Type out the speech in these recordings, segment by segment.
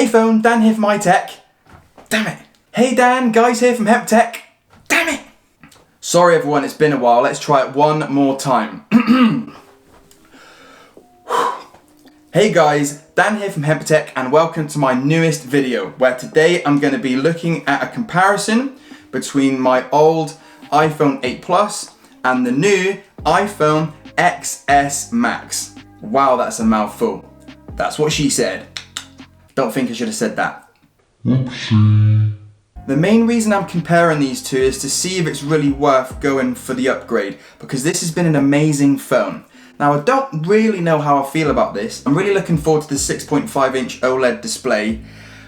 phone, Dan here from iTech. Damn it. Hey Dan, guys here from HempTech. Damn it. Sorry everyone, it's been a while. Let's try it one more time. Hey guys, Dan here from HempTech and welcome to my newest video where today I'm going to be looking at a comparison between my old iPhone 8 Plus and the new iPhone XS Max. Wow, that's a mouthful. That's what she said. Don't think I should have said that. Oopsie. The main reason I'm comparing these two is to see if it's really worth going for the upgrade, because this has been an amazing phone. Now I don't really know how I feel about this. I'm really looking forward to the 6.5 inch OLED display,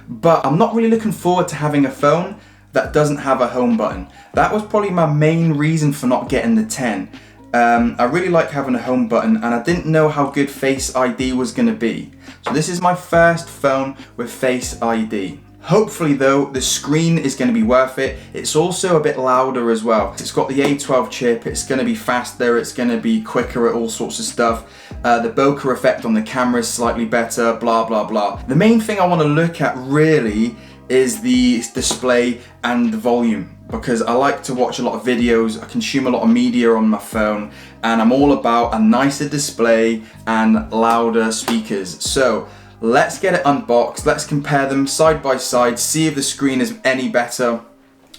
but I'm not really looking forward to having a phone that doesn't have a home button. That was probably my main reason for not getting the 10. I really like having a home button and I didn't know how good Face ID was going to be. So this is my first phone with Face ID. Hopefully though, the screen is going to be worth it. It's also a bit louder as well. It's got the A12 chip, it's going to be faster, it's going to be quicker at all sorts of stuff. The bokeh effect on the camera is slightly better, blah blah blah. The main thing I want to look at really is the display and the volume, because I like to watch a lot of videos, I consume a lot of media on my phone, and I'm all about a nicer display and louder speakers. So let's get it unboxed, let's compare them side by side, see if the screen is any better.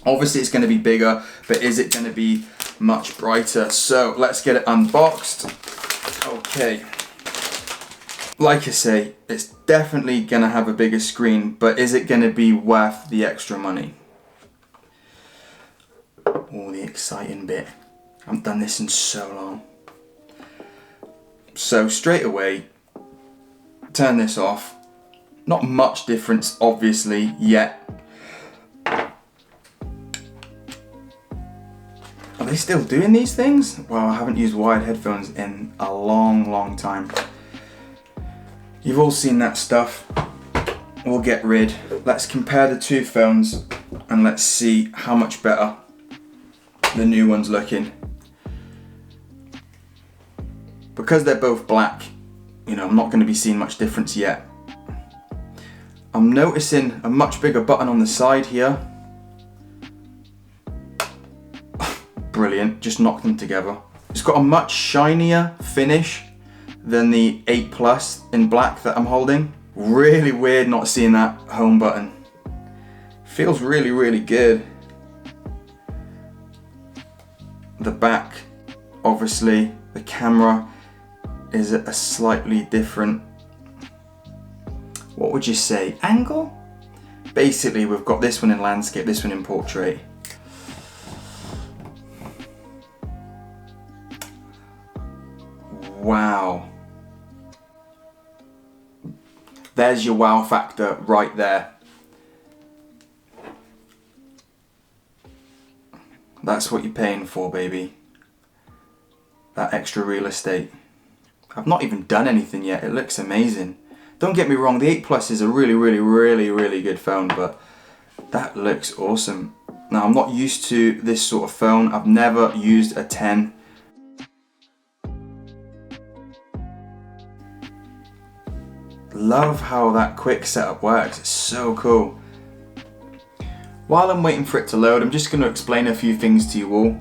Obviously it's going to be bigger, but is it going to be much brighter? So let's get it unboxed. Okay. Like I say, it's definitely going to have a bigger screen, but is it going to be worth the extra money? Oh, the exciting bit. I haven't done this in so long. So straight away, turn this off. Not much difference, obviously, yet. Are they still doing these things? Well, I haven't used wired headphones in a long time. You've all seen that stuff. We'll get rid. Let's compare the two phones and let's see how much better the new one's looking. Because they're both black, you know, I'm not going to be seeing much difference yet. I'm noticing a much bigger button on the side here. Brilliant, just knocked them together. It's got a much shinier finish than the 8 Plus in black that I'm holding. Really weird not seeing that home button. Feels really good. The back, obviously, the camera is at a slightly different, what would you say, angle? Basically, we've got this one in landscape, this one in portrait. Wow. There's your wow factor right there. That's what you're paying for, baby. That extra real estate. I've not even done anything yet. It looks amazing. Don't get me wrong, the 8 Plus is a really good phone, but that looks awesome. Now, I'm not used to this sort of phone. I've never used a 10. Love how that quick setup works. It's so cool. While I'm waiting for it to load, I'm just going to explain a few things to you all.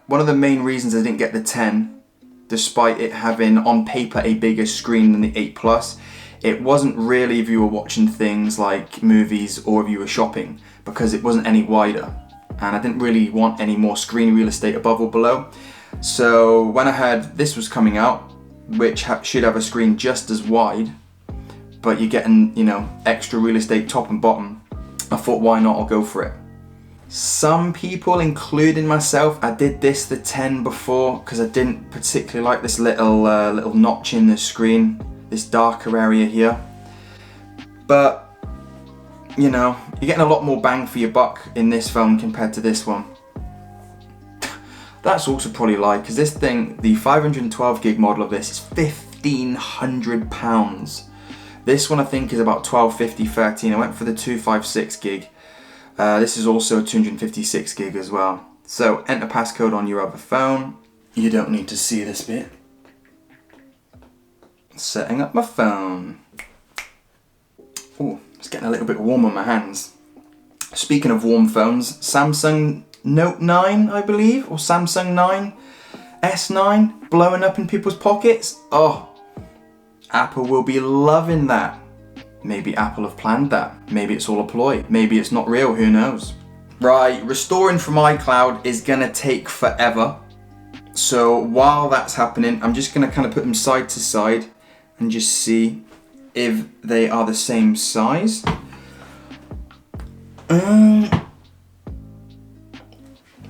One of the main reasons I didn't get the 10, despite it having on paper a bigger screen than the 8 Plus, it wasn't really if you were watching things like movies or if you were shopping, because it wasn't any wider and I didn't really want any more screen real estate above or below. So when I heard this was coming out, which should have a screen just as wide, but you're getting, you know, extra real estate top and bottom, I thought, why not? I'll go for it. Some people, including myself, I did the 10 before because I didn't particularly like this little notch in the screen, this darker area here. But, you know, you're getting a lot more bang for your buck in this phone compared to this one. That's also probably a lie, because this thing, the 512 gig model of this is £1,500. This one I think is about 1250, 13. I went for the 256 gig. This is also 256 gig as well. So enter passcode on your other phone. You don't need to see this bit. Setting up my phone. Oh, it's getting a little bit warm on my hands. Speaking of warm phones, Samsung Note 9, I believe, or Samsung 9, S9, blowing up in people's pockets. Oh, Apple will be loving that. Maybe Apple have planned that. Maybe it's all a ploy. Maybe it's not real, who knows? Right, restoring from iCloud is gonna take forever. So while that's happening, I'm just gonna kind of put them side to side and just see if they are the same size.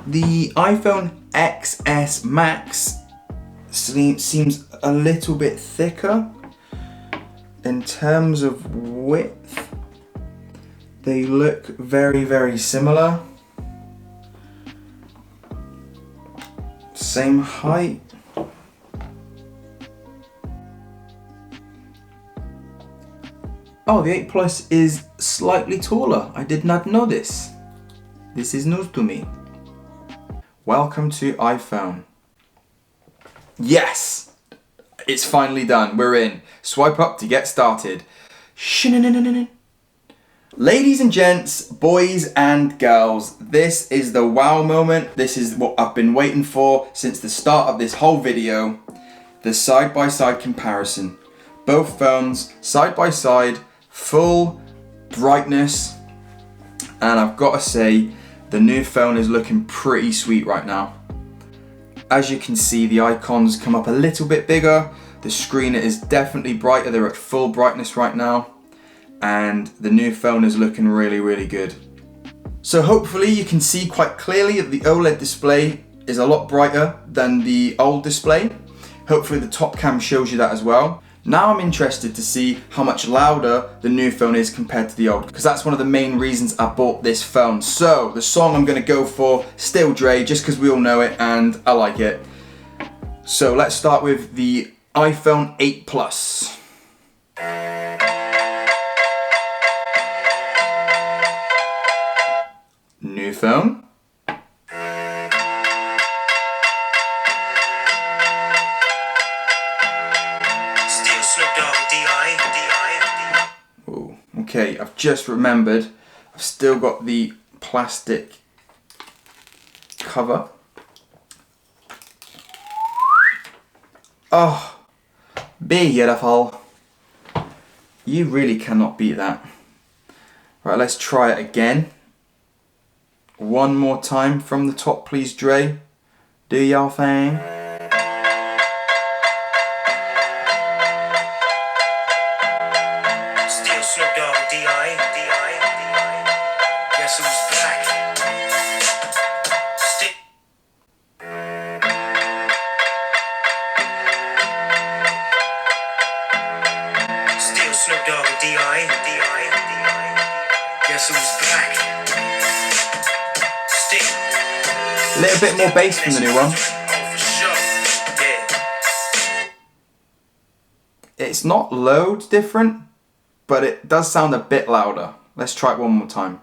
The iPhone XS Max seems a little bit thicker. In terms of width, they look very, very similar. Same height. Oh, the 8 Plus is slightly taller. I did not know this. This is news to me. Welcome to iPhone. Yes! It's finally done. We're in. Swipe up to get started. Ladies and gents, boys and girls, this is the wow moment. This is what I've been waiting for since the start of this whole video. The side-by-side comparison. Both phones, side by side, full brightness. And I've got to say, the new phone is looking pretty sweet right now. As you can see, the icons come up a little bit bigger. The screen is definitely brighter. They're at full brightness right now. And the new phone is looking really, really good. So hopefully you can see quite clearly that the OLED display is a lot brighter than the old display. Hopefully the top cam shows you that as well. Now I'm interested to see how much louder the new phone is compared to the old, because that's one of the main reasons I bought this phone. So the song I'm gonna go for, Still Dre, just because we all know it and I like it. So let's start with the iPhone 8 Plus. New phone. Ooh, okay, I've just remembered, I've still got the plastic cover. Oh, beautiful. You really cannot beat that. Right, let's try it again. One more time from the top, please, Dre. Do y'all thing. Still Snoop Dogg, D.I. Guess who's back? Still Snoop Dogg, D.I. Guess who's back? A little bit more bass from the new one. It's not loads different, but it does sound a bit louder. Let's try it one more time.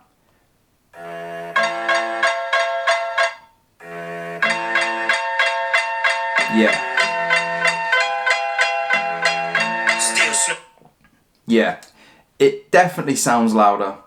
Yeah. Yeah. It definitely sounds louder.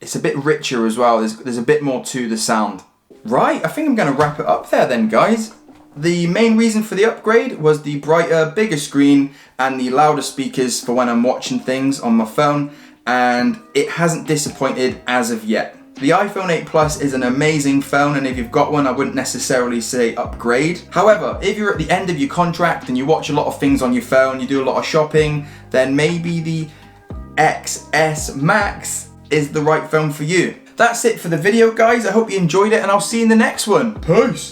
It's a bit richer as well. There's a bit more to the sound. Right, I think I'm going to wrap it up there then, guys. The main reason for the upgrade was the brighter, bigger screen and the louder speakers for when I'm watching things on my phone, and it hasn't disappointed as of yet. The iPhone 8 Plus is an amazing phone, and if you've got one, I wouldn't necessarily say upgrade. However, if you're at the end of your contract and you watch a lot of things on your phone, you do a lot of shopping, then maybe the XS Max is the right phone for you. That's it for the video, guys. I hope you enjoyed it, and I'll see you in the next one. Peace.